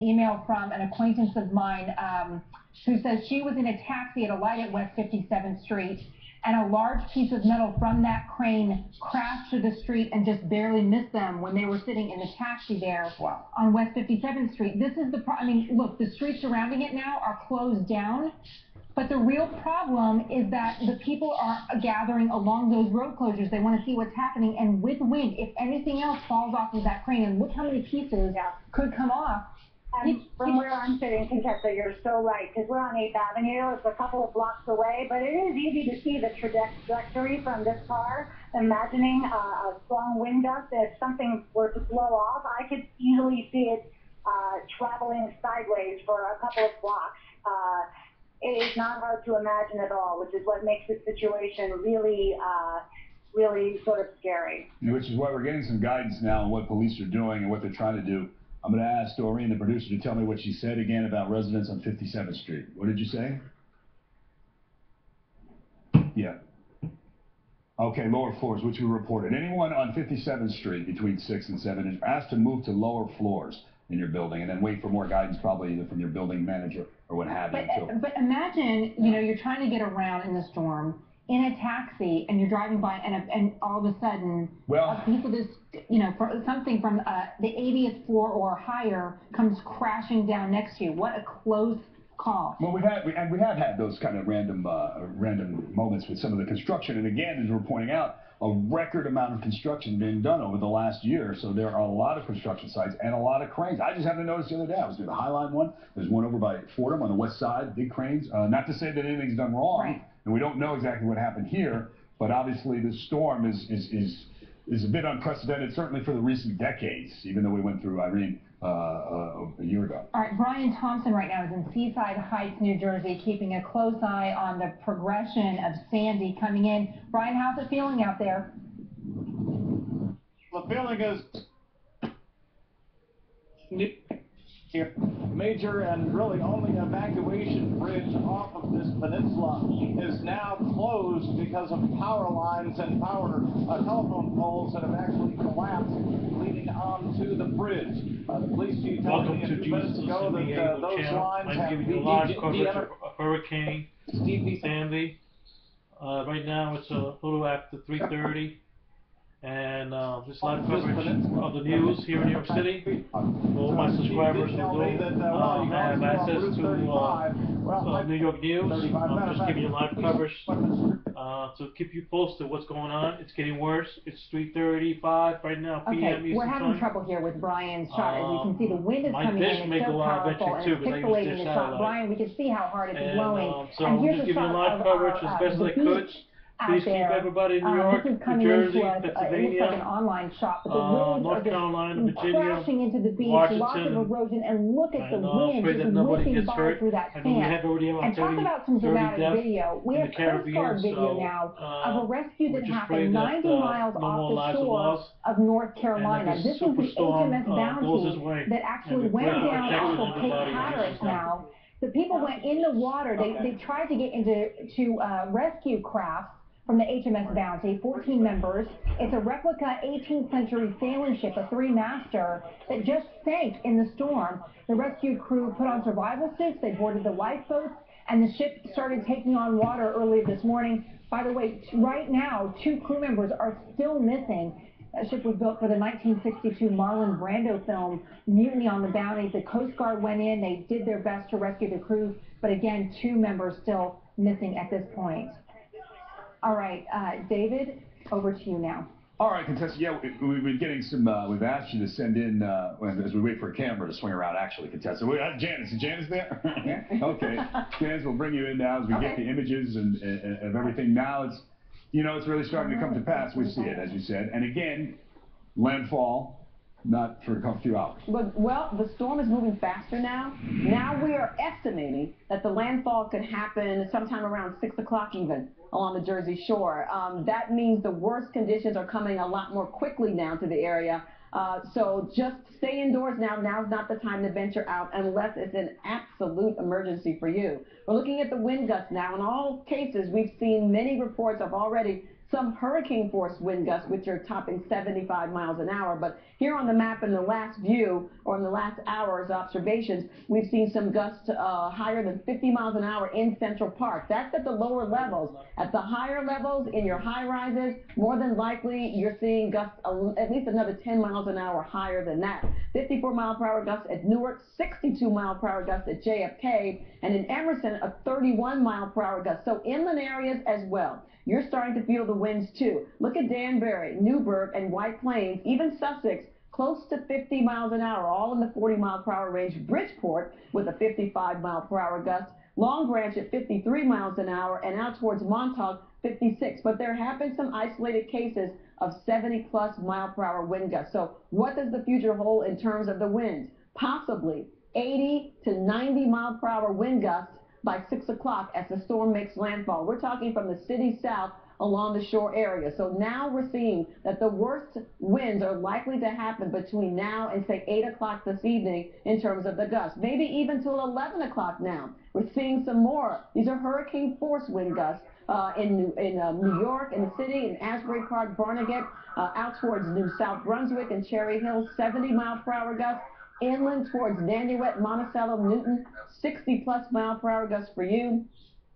Email from an acquaintance of mine who says she was in a taxi at a light at West 57th Street, and a large piece of metal from that crane crashed to the street and just barely missed them when they were sitting in the taxi there on West 57th Street. This is I mean, look, the streets surrounding it now are closed down, but the real problem is that the people are gathering along those road closures. They want to see what's happening, and with wind, if anything else falls off of that crane, and look how many pieces could come off. From where I'm sitting, Contessa, you're so right, because we're on 8th Avenue. It's a couple of blocks away, but it is easy to see the trajectory from this car. Imagining a strong wind gust, if something were to blow off, I could easily see it traveling sideways for a couple of blocks. It is not hard to imagine at all, which is what makes this situation really, really sort of scary. Which is why we're getting some guidance now on what police are doing and what they're trying to do. I'm going to ask Doreen, the producer, to tell me what she said again about residents on 57th Street. What did you say? Yeah. Okay, lower floors, which we reported. Anyone on 57th Street between 6 and 7 is asked to move to lower floors in your building and then wait for more guidance, probably either from your building manager or what have you. But imagine, you know, you're trying to get around in the storm in a taxi, and you're driving by, and all of a sudden, a piece of this, you know, something from the 80th floor or higher comes crashing down next to you. What a close call. Well, we have had those kind of random moments with some of the construction, and again, as we're pointing out, a record amount of construction being done over the last year. So there are a lot of construction sites and a lot of cranes. I just happened to notice the other day. I was doing the High Line one. There's one over by Fordham on the west side, big cranes. Not to say that anything's done wrong. Right. And we don't know exactly what happened here, but obviously the storm is a bit unprecedented, certainly for the recent decades, even though we went through Irene a year ago. All right, Brian Thompson right now is in Seaside Heights, New Jersey, keeping a close eye on the progression of Sandy coming in. Brian, how's it feeling out there? The feeling is major and really only evacuation bridge off of this peninsula is now closed because of power lines and telephone poles that have actually collapsed leading onto the bridge. The police chief told me a few minutes ago that those lines have been live coverage of Hurricane Sandy. Right now it's a little after 3:30. And this live coverage of the news here in New York City. All my subscribers who don't have access to New York News. I'm just giving you live coverage to keep you posted what's going on. It's getting worse. It's 3:35 right now p.m. Okay, we're having trouble here with Brian's shot. As you can see, the wind is coming in. It's so powerful and it's pixelating the shot. Brian, we can see how hard it's blowing. So I'm just giving you live coverage as best as I could. Please keep everybody in New York, New Jersey, Pennsylvania, like an online shop, but the winds North are just Carolina, Virginia, crashing into the beach, Washington, lots of erosion, and look at the wind pray that just nobody whipping gets by hurt. through that I mean, we sand. have already And talk about some dramatic video. We have Coast Guard video now of a rescue that happened 90 miles off the shore of North Carolina. This was the HMS Bounty that actually went down off of Cape Hatteras now. The people went in the water. They tried to get into rescue crafts from the HMS Bounty, 14 members. It's a replica 18th century sailing ship, a three-master, that just sank in the storm. The rescue crew put on survival suits, they boarded the lifeboats, and the ship started taking on water early this morning. By the way, right now, 2 crew members are still missing. That ship was built for the 1962 Marlon Brando film, Mutiny on the Bounty. The Coast Guard went in, they did their best to rescue the crew, but again, 2 members still missing at this point. All right, David, over to you now. All right, Contessa, yeah, we've been getting some, we've asked you to send in, as we wait for a camera to swing around, actually, Contessa. Janice, is Janice there? Okay, Janice, we'll bring you in now as we get the images and of everything. Now it's, you know, it's really starting to come to pass. We see it, as you said. And again, landfall, not for a few hours. Well, the storm is moving faster now. Now we are estimating that the landfall could happen sometime around 6 o'clock even along the Jersey shore. That means the worst conditions are coming a lot more quickly now to the area. So just stay indoors now. Now's not the time to venture out unless it's an absolute emergency for you. We're looking at the wind gusts now. In all cases, we've seen many reports of already some hurricane force wind gusts, which are topping 75 miles an hour. But Here on the map in the last view, or in the last hour's observations, we've seen some gusts higher than 50 miles an hour in Central Park. That's at the lower levels. At the higher levels, in your high rises, more than likely you're seeing gusts at least another 10 miles an hour higher than that. 54 mile per hour gusts at Newark, 62 mile per hour gusts at JFK, and in Emerson, a 31 mile per hour gust. So inland areas as well. You're starting to feel the winds too. Look at Danbury, Newburgh, and White Plains, even Sussex, close to 50 miles an hour, all in the 40 mile per hour range. Bridgeport with a 55 mile per hour gust. Long Branch at 53 miles an hour, and out towards Montauk, 56. But there have been some isolated cases of 70-plus mile per hour wind gusts. So what does the future hold in terms of the winds? Possibly 80 to 90 mile per hour wind gusts by 6 o'clock as the storm makes landfall. We're talking from the city south along the shore area. So now we're seeing that the worst winds are likely to happen between now and, say, 8 o'clock this evening in terms of the gusts. Maybe even till 11 o'clock now. We're seeing some more. These are hurricane force wind gusts in New York, in the city, in Asbury Park, Barnegat, out towards New South Brunswick and Cherry Hill, 70 mile per hour gusts. Inland towards Nanuet, Monticello, Newton, 60-plus mile per hour gusts for you.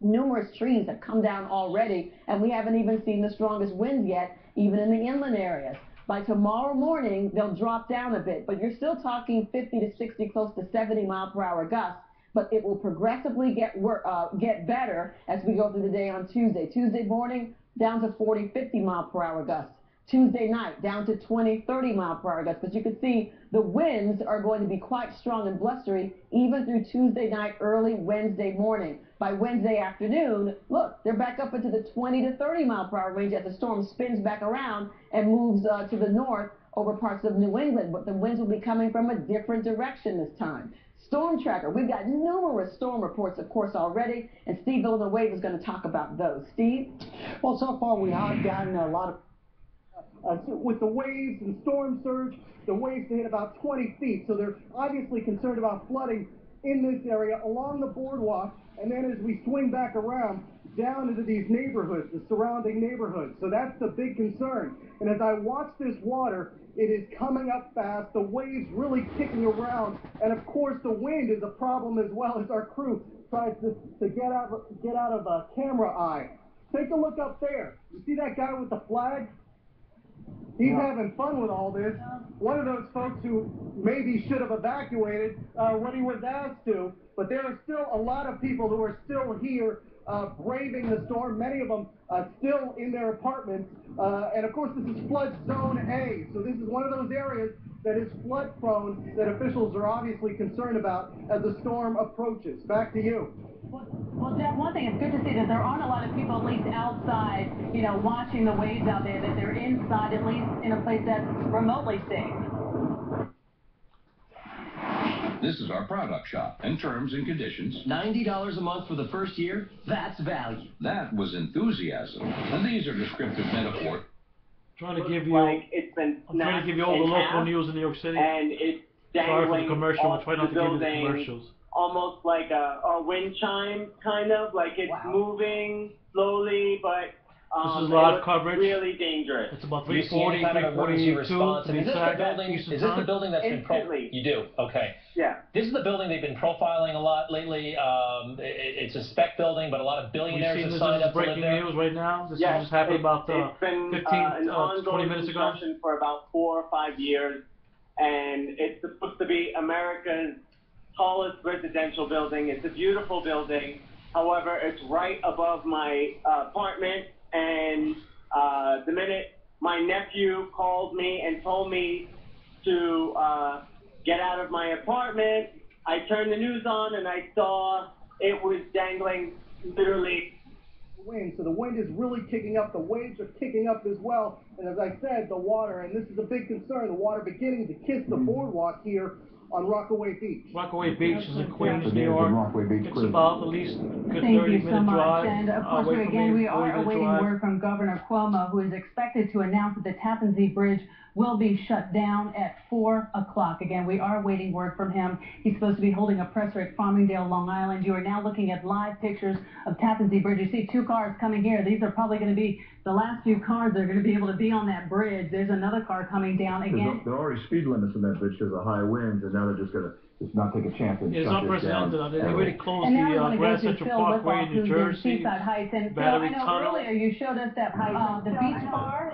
Numerous trees have come down already, and we haven't even seen the strongest winds yet, even in the inland areas. By tomorrow morning, they'll drop down a bit, but you're still talking 50 to 60, close to 70 mile per hour gusts. But it will progressively get better as we go through the day on Tuesday. Tuesday morning, down to 40, 50 mile per hour gusts. Tuesday night, down to 20, 30 mile per hour gusts. But you can see the winds are going to be quite strong and blustery even through Tuesday night, early Wednesday morning. By Wednesday afternoon, look, they're back up into the 20 to 30 mile per hour range as the storm spins back around and moves to the north over parts of New England. But the winds will be coming from a different direction this time. Storm Tracker, we've got numerous storm reports, of course, already, and Steve Villanueva is going to talk about those. Steve? Well, so far we have gotten a lot of with the waves and storm surge, the waves hit about 20 feet. So they're obviously concerned about flooding in this area along the boardwalk. And then as we swing back around down into these neighborhoods, the surrounding neighborhoods. So that's the big concern. And as I watch this water, it is coming up fast. The waves really kicking around. And of course, the wind is a problem as well as our crew tries to get out of camera eye. Take a look up there. You see that guy with the flag? He's having fun with all this. One of those folks who maybe should have evacuated when he was asked to, but there are still a lot of people who are still here braving the storm, many of them still in their apartments. And of course, this is flood zone A, so this is one of those areas that is flood prone that officials are obviously concerned about as the storm approaches. Back to you. Well, Jeff, one thing, it's good to see that there aren't a lot of people, at least outside, you know, watching the waves out there, that they're inside, at least in a place that's remotely safe. This is our product shop and terms and conditions. $90 a month for the first year? That's value. That was enthusiasm. And these are descriptive metaphors. Trying to give you, like it's been I'm trying to give you all the local news in New York City. And it's sorry for the dangling commercial. We're trying not to give you the building, commercials. almost like a wind chime, kind of like it's moving slowly, but this is live coverage. Really dangerous. It's about 3:40, 3:42 to be exact. Is this the building that's been You do? Okay. Yeah. This is the building they've been profiling a lot lately. It's a spec building, but a lot of billionaires have signed up to live there. Breaking news right now. This just happened about 20 minutes ago. For about 4 or 5 years, and it's supposed to be America's tallest residential building. It's a beautiful building. However, it's right above my apartment, and the minute my nephew called me and told me to get out of my apartment, I turned the news on and I saw it was dangling literally. Wind, so the wind is really kicking up, the waves are kicking up as well, and as I said, the water, and this is a big concern, the water beginning to kiss the boardwalk here on Rockaway Beach. Rockaway Beach is in Queens, So New York. Rockaway Beach, It's Queens. about at least a good Thank 30 you so minute much. drive. And of course, away from again, me, we are 40-minute awaiting drive. word from Governor Cuomo, who is expected to announce that the Tappan Zee Bridge will be shut down at 4 o'clock. Again, we are awaiting word from him. He's supposed to be holding a presser at Farmingdale, Long Island. You are now looking at live pictures of Tappan Zee Bridge. You see two cars coming here. These are probably going to be the last few cars that are going to be able to be on that bridge. There's another car coming down again. There are already speed limits on that bridge because of high winds, and now they're just going to not take a chance and It's shut this down. unprecedented. They already closed And now we the want to go Grand to Central Phil Parkway Whitlock, in New who's in Jersey. Seaside Heights. And Phil, Battery I know Tunnel. earlier you showed us that the beach bar.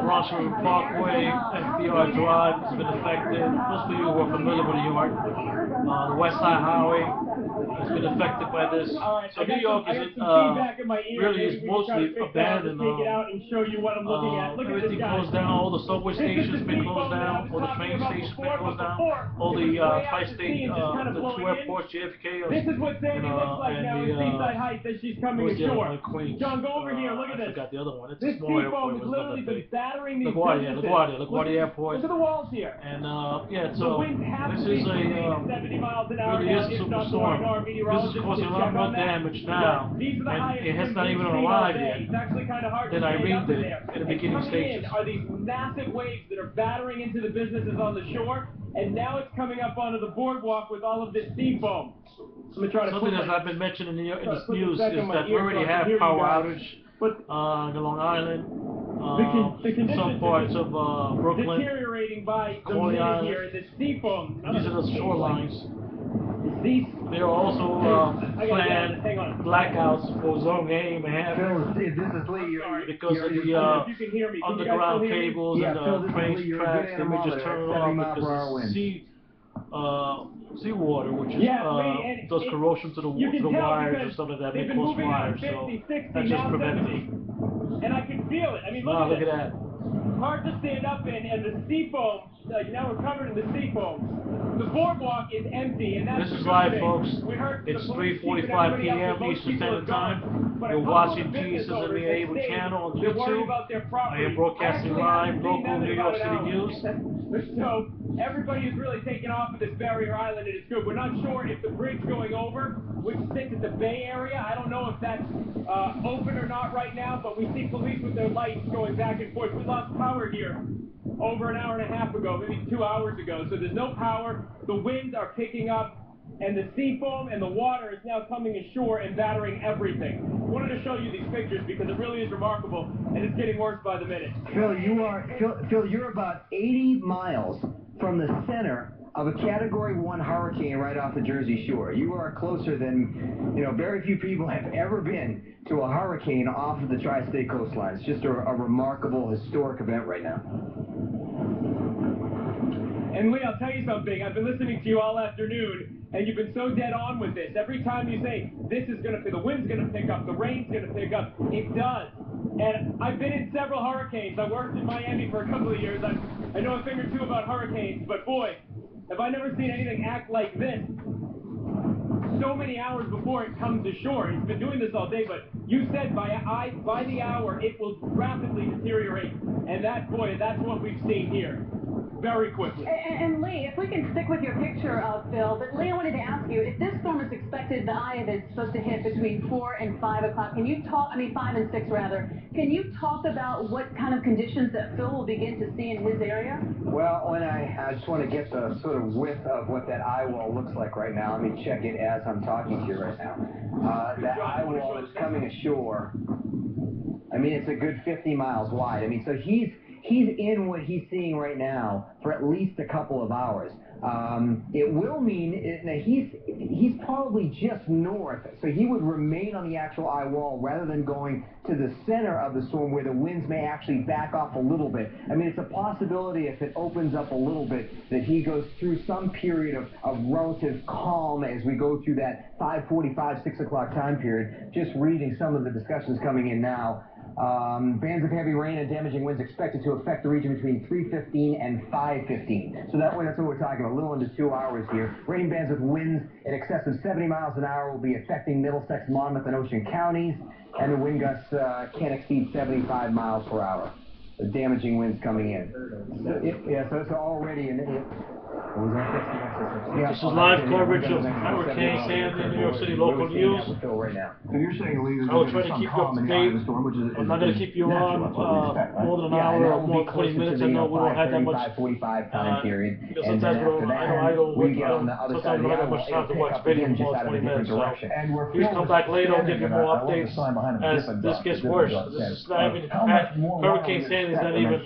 Bronx River Parkway, FDR Drive has been affected. Most of you are familiar with New York. The West Side Highway has been affected by this. So New York is really is mostly abandoned. Everything closed down. All the subway stations been closed down. All the train stations been closed down. All the tri-state, the two airports, JFK, This is what Sandy looks like now in Seaside Heights as she's coming ashore. Queens. John, go over here. Look at this. I forgot the other one. It's This a small seafoam airport. has literally been battering these businesses. LaGuardia Airport. Look at the walls here. And yeah, The so wind has this to be is a 70 miles an hour really now. is a It's not going our superstorm. This meteorologists is causing a to lot check more on that. damage now, But these are the and highest it has winds not we've even seen all arrived day. yet. It's actually kind of hard Than to stand Irene up did there. in the And beginning coming stages. in are these massive waves that are battering into the businesses on the shore, and now it's coming up onto the boardwalk with all of this sea foam. I'm gonna try to Something that I've been mentioning in this news is that we already have power outage in Long Island, some parts of Brooklyn, deteriorating by the Coney minute Island. here, and the sea foam. These are the shorelines. These There are also planned blackouts for Zone A and Phil, this is Lee. because of the underground cables and the train tracks. They may just turn it off because seawater, which is does corrosion to the wires and stuff like that, may cause fires. So that's just preventive. And I can feel it. I mean, Wow, look look at at that. Hard to stand up in, and the sea foam, like now we're covered in the sea foam. The boardwalk is empty, and that's This the is good live, thing. folks. We heard It's the police chief and 3:45 everybody else p.m. that most Eastern people Standard have gone, Time. but a You're couple watching of business Jesus and owners the have Able stayed. channel on They're worried YouTube. about their I property. am broadcasting actually live, haven't seen local them in New about York an City hour. news. So everybody is really taking off of this barrier island, and it's good. We're not sure if the bridge going over, which sits at the Bay Area, I don't know if that's open or not right now, but we see police with their lights going back and forth. We lost power here over an hour and a half ago, maybe 2 hours ago. So there's no power. The winds are picking up, and the sea foam and the water is now coming ashore and battering everything. I wanted to show you these pictures because it really is remarkable, and it's getting worse by the minute. Phil, you're about 80 miles from the center of a Category 1 hurricane right off the Jersey Shore. You are closer than, very few people have ever been to a hurricane off of the tri-state coastline. It's just a remarkable, historic event right now. And Lee, I'll tell you something. I've been listening to you all afternoon, and you've been so dead on with this. Every time you say, the wind's going to pick up, the rain's going to pick up, it does. And I've been in several hurricanes. I worked in Miami for a couple of years. I know a thing or two about hurricanes, but boy, have I never seen anything act like this so many hours before it comes ashore. It's been doing this all day, but you said by the hour it will rapidly deteriorate. And that's what we've seen here. Very quickly. And Lee, if we can stick with your picture, Phil, but Lee, I wanted to ask you, if this storm is expected, the eye of it's supposed to hit between 4 and 5 o'clock, 5 and 6 rather, can you talk about what kind of conditions that Phil will begin to see in his area? Well, I just want to get the sort of width of what that eye wall looks like right now. Let me check it as I'm talking to you right now. That eye wall is coming ashore. I mean, it's a good 50 miles wide. I mean, so he's in what he's seeing right now for at least a couple of hours. It will mean now he's probably just north, so he would remain on the actual eye wall rather than going to the center of the storm where the winds may actually back off a little bit. I mean, it's a possibility if it opens up a little bit that he goes through some period of relative calm as we go through that 5:45, 6 o'clock time period. Just reading some of the discussions coming in now. Bands of heavy rain and damaging winds expected to affect the region between 3:15 and 5:15. So that's what we're talking about, a little under 2 hours here. Rain bands with winds in excess of 70 miles an hour will be affecting Middlesex, Monmouth, and Ocean counties, and the wind gusts can't exceed 75 miles per hour. The damaging winds coming in. So it's already This is live coverage of Hurricane Sandy in New York City local news. So you're saying, Lee, I will try to keep you up to date. I'm not going to keep you on more than an hour or more than 20 minutes. I know we don't have that much. 45 time period. Because sometimes I don't have much time to watch video for more than 20 minutes. So please come back later. I'll give you more updates as this gets worse. This is not even Hurricane Sandy is not even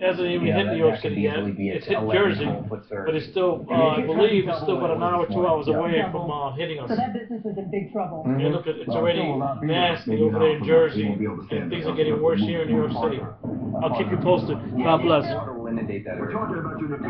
hasn't even hit New York City yet. It's hit Jersey, but it's still I believe it's still about an hour, 2 hours away from hitting us. So that business is in big trouble. And look, it's already nasty over there in Jersey, and things are getting worse here in New York City. I'll keep you posted. God bless. We're talking about you in the